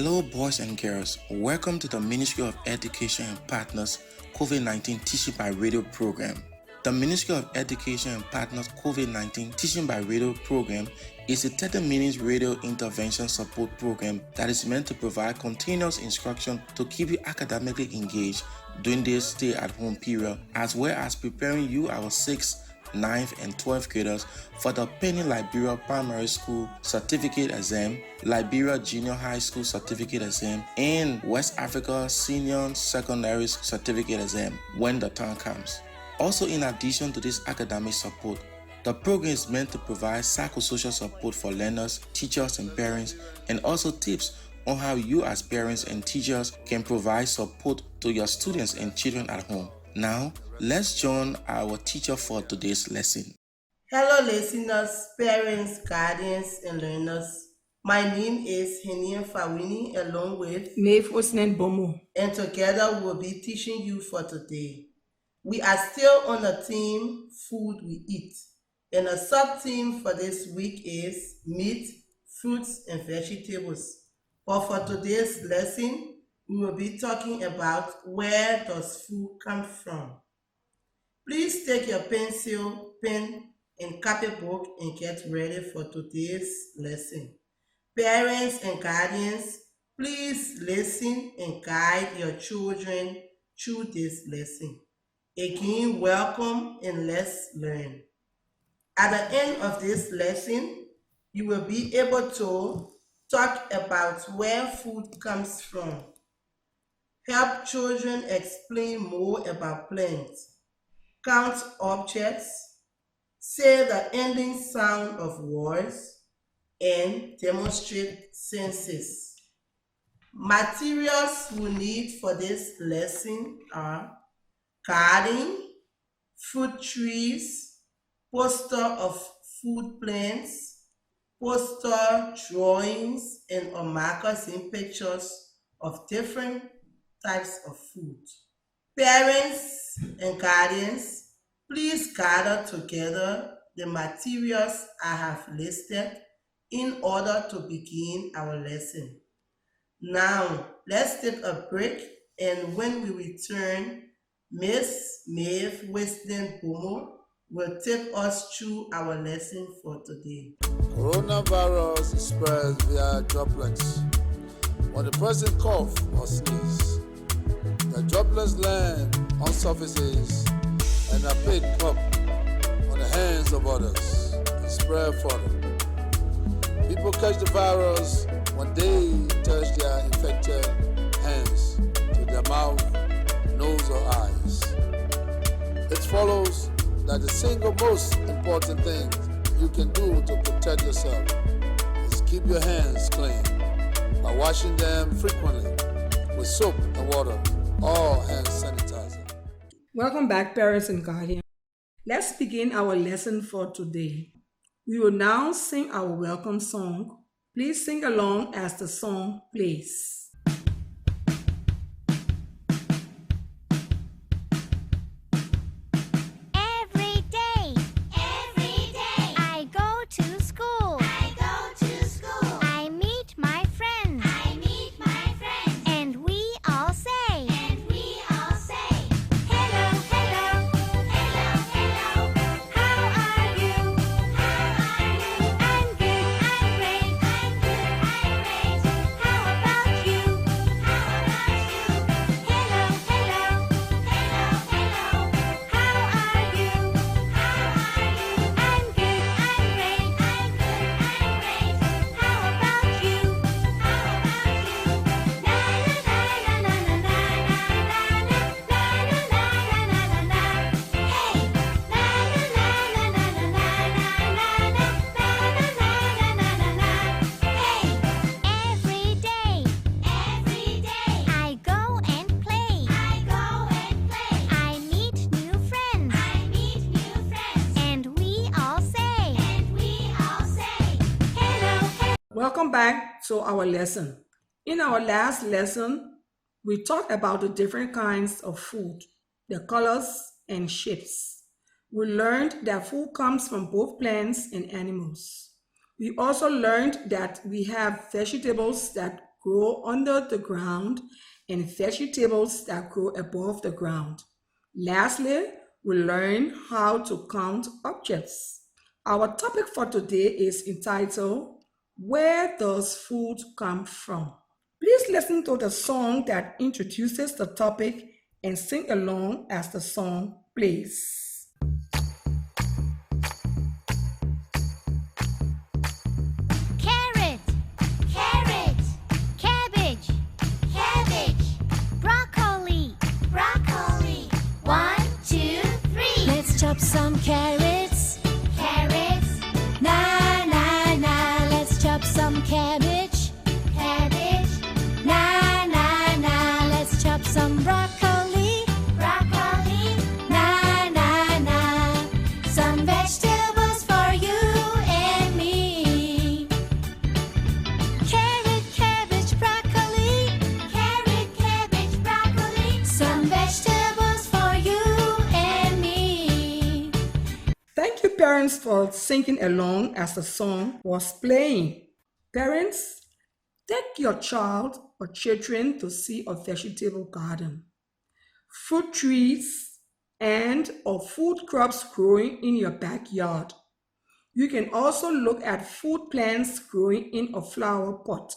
Hello, boys and girls. Welcome to the Ministry of Education and Partners COVID-19 Teaching by Radio program. The Ministry of Education and Partners COVID-19 Teaching by Radio program is a 30-minute radio intervention support program that is meant to provide continuous instruction to keep you academically engaged during this stay-at-home period, as well as preparing you, our 6th, 9th, and 12th graders for the pending Liberia Primary School Certificate Exam, Liberia Junior High School Certificate Exam, and West Africa Senior Secondary Certificate Exam when the time comes. Also, in addition to this academic support, the program is meant to provide psychosocial support for learners, teachers, and parents, and also tips on how you as parents and teachers can provide support to your students and children at home. Now, let's join our teacher for today's lesson. Hello, listeners, parents, guardians, and learners. My name is Heanneah Farwenee, along with Maive Bombo, and together we'll be teaching you for today. We are still on the theme Food We Eat, and a sub-theme for this week is meat, fruits, and vegetables. But for today's lesson, we will be talking about where does food come from. Please take your pencil, pen, and copybook and get ready for today's lesson. Parents and guardians, please listen and guide your children through this lesson. Again, welcome and let's learn. At the end of this lesson, you will be able to talk about where food comes from. Help children explain more about plants. Count objects. Say the ending sound of words. And demonstrate senses. Materials we need for this lesson are carding, fruit trees, poster of food plants, poster drawings, and markers in pictures of different types of food. Parents and guardians, please gather together the materials I have listed in order to begin our lesson. Now, let's take a break, and when we return, Miss Maive Bombo will take us through our lesson for today. Coronavirus is spread via droplets. When the person coughs or sneezes, the droplets land on surfaces and are picked up on the hands of others and spread further. People catch the virus when they touch their infected hands to their mouth, nose, or eyes. It follows that the single most important thing you can do to protect yourself is keep your hands clean by washing them frequently with soap and water or hand sanitizer. Welcome back, parents and guardians. Let's begin our lesson for today. We will now sing our welcome song. Please sing along as the song plays. Welcome back to our lesson. In our last lesson, we talked about the different kinds of food, the colors and shapes. We learned that food comes from both plants and animals. We also learned that we have vegetables that grow under the ground and vegetables that grow above the ground. Lastly, we learn how to count objects. Our topic for today is entitled, Where Does Food Come From? Please listen to the song that introduces the topic and sing along as the song plays. Carrot, carrot, cabbage, cabbage, broccoli, broccoli. 1, 2, 3. Let's chop some carrots, carrots. Na na na. Let's chop some cabbage, cabbage. Na na na. Let's chop some broccoli, broccoli. Na na na. Some vegetables for you and me. Carrot, cabbage, broccoli. Carrot, cabbage, broccoli. Some vegetables for you and me. Thank you, parents, for singing along as the song was playing. Parents, take your child or children to see a vegetable garden, fruit trees, and or food crops growing in your backyard. You can also look at food plants growing in a flower pot.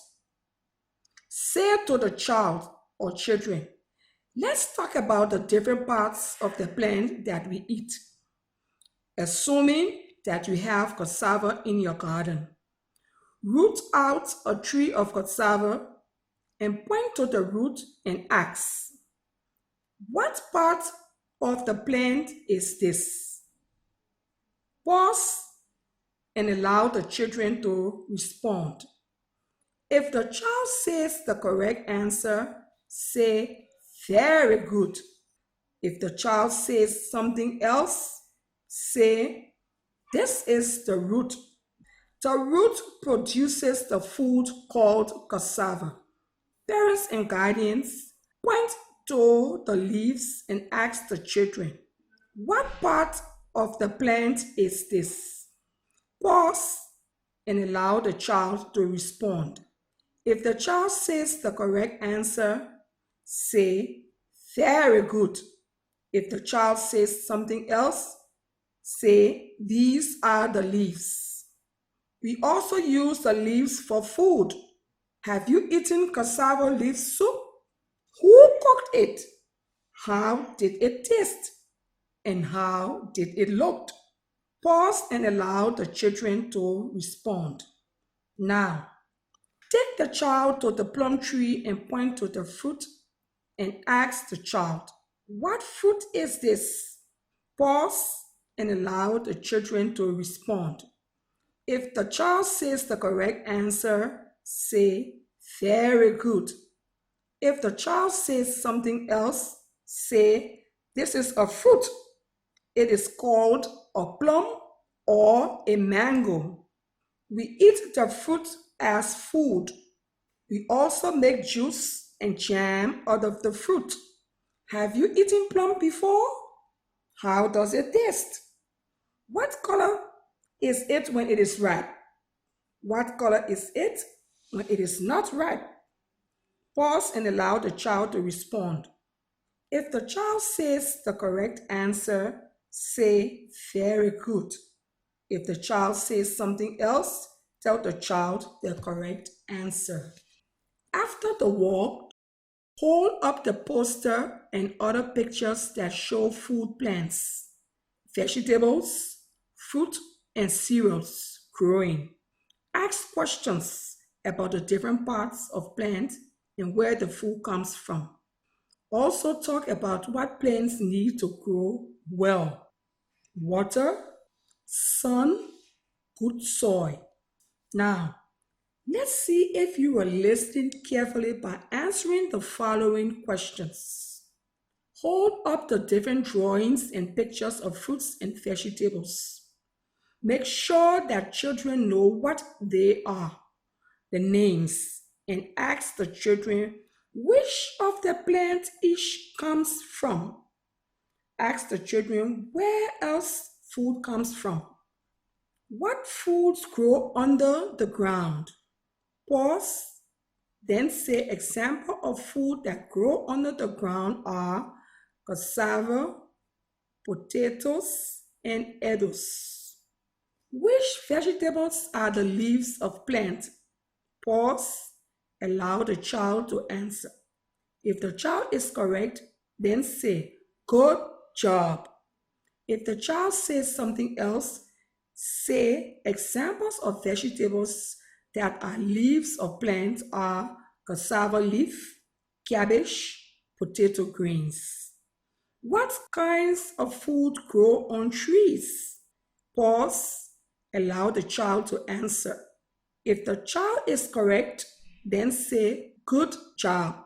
Say to the child or children, let's talk about the different parts of the plant that we eat. Assuming that you have cassava in your garden, root out a tree of cassava and point to the root and ask, what part of the plant is this? Pause and allow the children to respond. If the child says the correct answer, say, very good. If the child says something else, say, this is the root. The root produces the food called cassava. Parents and guardians point to the leaves and ask the children, what part of the plant is this? Pause and allow the child to respond. If the child says the correct answer, say, very good. If the child says something else, say, these are the leaves. We also use the leaves for food. Have you eaten cassava leaf soup? Who cooked it? How did it taste? And how did it look? Pause and allow the children to respond. Now, take the child to the plum tree and point to the fruit and ask the child, what fruit is this? Pause and allow the children to respond. If the child says the correct answer, say, very good. If the child says something else, say, this is a fruit. It is called a plum or a mango. We eat the fruit as food. We also make juice and jam out of the fruit. Have you eaten plum before? How does it taste? What color is it when it is ripe? What color is it when it is not ripe? Pause and allow the child to respond. If the child says the correct answer, say, very good. If the child says something else, tell the child the correct answer. After the walk, hold up the poster and other pictures that show food plants, vegetables, fruit, and cereals growing. Ask questions about the different parts of plants and where the food comes from. Also talk about what plants need to grow well. Water, sun, good soil. Now, let's see if you were listening carefully by answering the following questions. Hold up the different drawings and pictures of fruits and vegetables. Make sure that children know what they are, the names, and ask the children which of the plant each comes from. Ask the children where else food comes from. What foods grow under the ground? Pause Then say example of food that grow under the ground are cassava, potatoes, and edibles. Which vegetables are the leaves of plant? Pause. Allow the child to answer. If the child is correct, then say, good job. If the child says something else, say examples of vegetables that are leaves of plants are cassava leaf, cabbage, potato greens. What kinds of food grow on trees? Pause. Allow the child to answer. If the child is correct, then say, good job.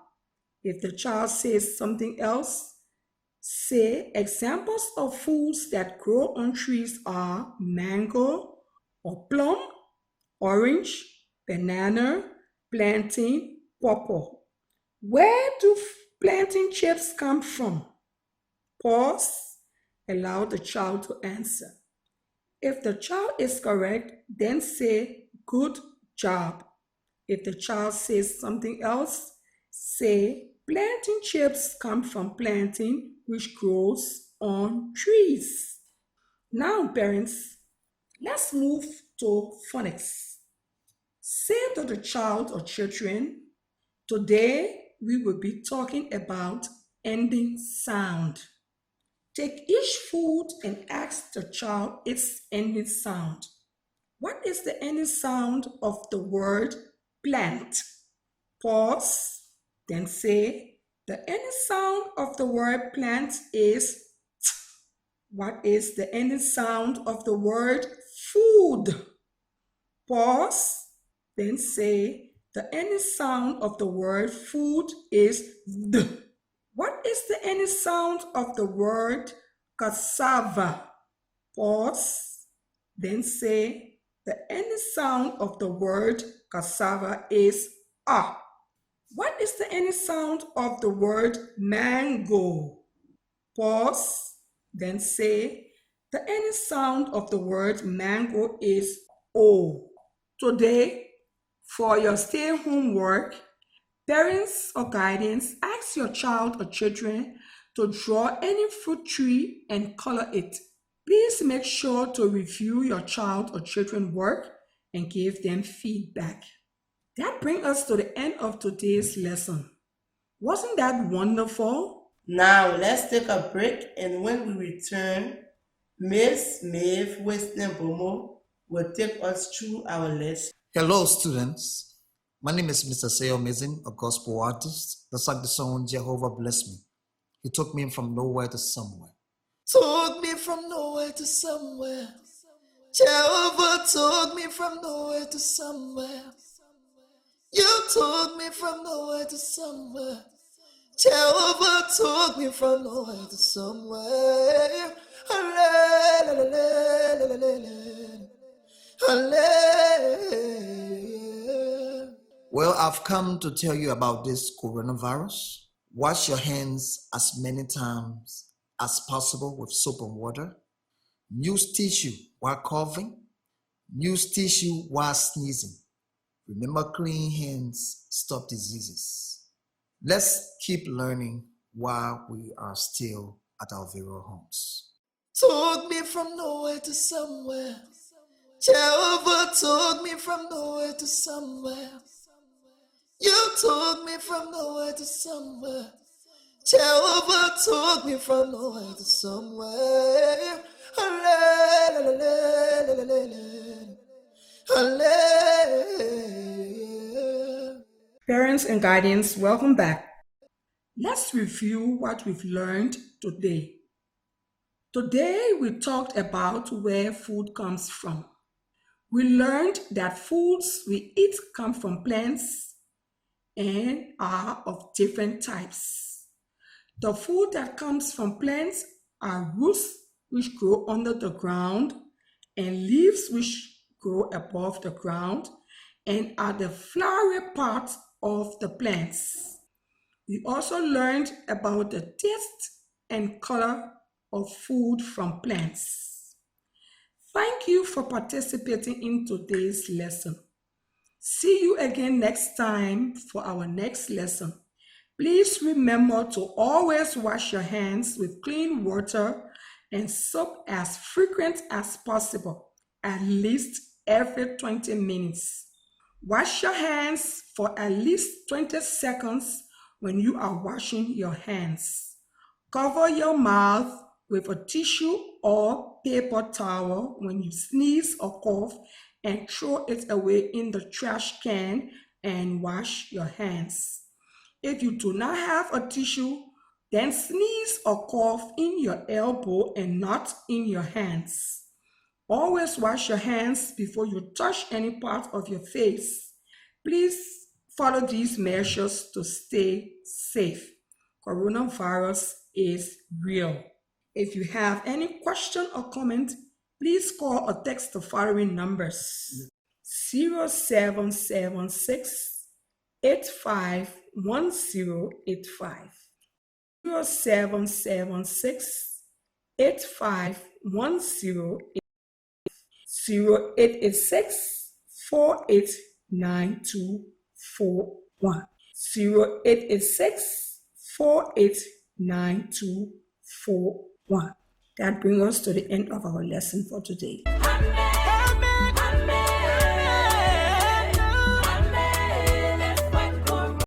If the child says something else, say examples of foods that grow on trees are mango or plum, orange, banana, plantain, pawpaw. Where do plantain chips come from? Pause. Allow the child to answer. If the child is correct, then say, good job. If the child says something else, say, plantain chips come from plantain which grows on trees. Now, parents, let's move to phonics. Say to the child or children, today we will be talking about ending sound. Take each food and ask the child its ending sound. What is the ending sound of the word plant? Pause, then say, the ending sound of the word plant is t. What is the ending sound of the word food? Pause, then say, the ending sound of the word food is d. What is the ending sound of the word cassava? Pause, then say, the ending sound of the word cassava is a. What is the ending sound of the word mango? Pause, then say, the ending sound of the word mango is o. Today, for your stay-home work, parents or guardians ask your child or children to draw any fruit tree and color it. Please make sure to review your child or children's work and give them feedback. That brings us to the end of today's lesson. Wasn't that wonderful? Now let's take a break, and when we return, Miss Maive Weston Bombo will take us through our lesson. Hello, students. My name is Mr. Sayo Amazing, a gospel artist. The song Jehovah Bless Me. He took me from nowhere to somewhere. Took me from nowhere to somewhere. Jehovah took me from nowhere to somewhere. You took me from nowhere to somewhere. Jehovah took me from nowhere to somewhere. Well, I've come to tell you about this coronavirus. Wash your hands as many times as possible with soap and water. Use tissue while coughing. Use tissue while sneezing. Remember, clean hands stop diseases. Let's keep learning while we are still at our very homes. Took me from nowhere to somewhere. Jehovah took me from nowhere to somewhere. You took me from nowhere to somewhere. Jehovah took me from nowhere to somewhere. Parents and guardians, welcome back. Let's review what we've learned today. Today, we talked about where food comes from. We learned that foods we eat come from plants and are of different types. The food that comes from plants are roots which grow under the ground and leaves which grow above the ground and are the flowery parts of the plants. We also learned about the taste and color of food from plants. Thank you for participating in today's lesson. See you again next time for our next lesson. Please remember to always wash your hands with clean water and soap as frequent as possible, at least every 20 minutes. Wash your hands for at least 20 seconds when you are washing your hands. Cover your mouth with a tissue or paper towel when you sneeze or cough and throw it away in the trash can and wash your hands. If you do not have a tissue, then sneeze or cough in your elbow and not in your hands. Always wash your hands before you touch any part of your face. Please follow these measures to stay safe. Coronavirus is real. If you have any question or comment, please call or text the following numbers: 0776 851085, 0776 851085, 0886 489241, 0886 489241. That brings us to the end of our lesson for today.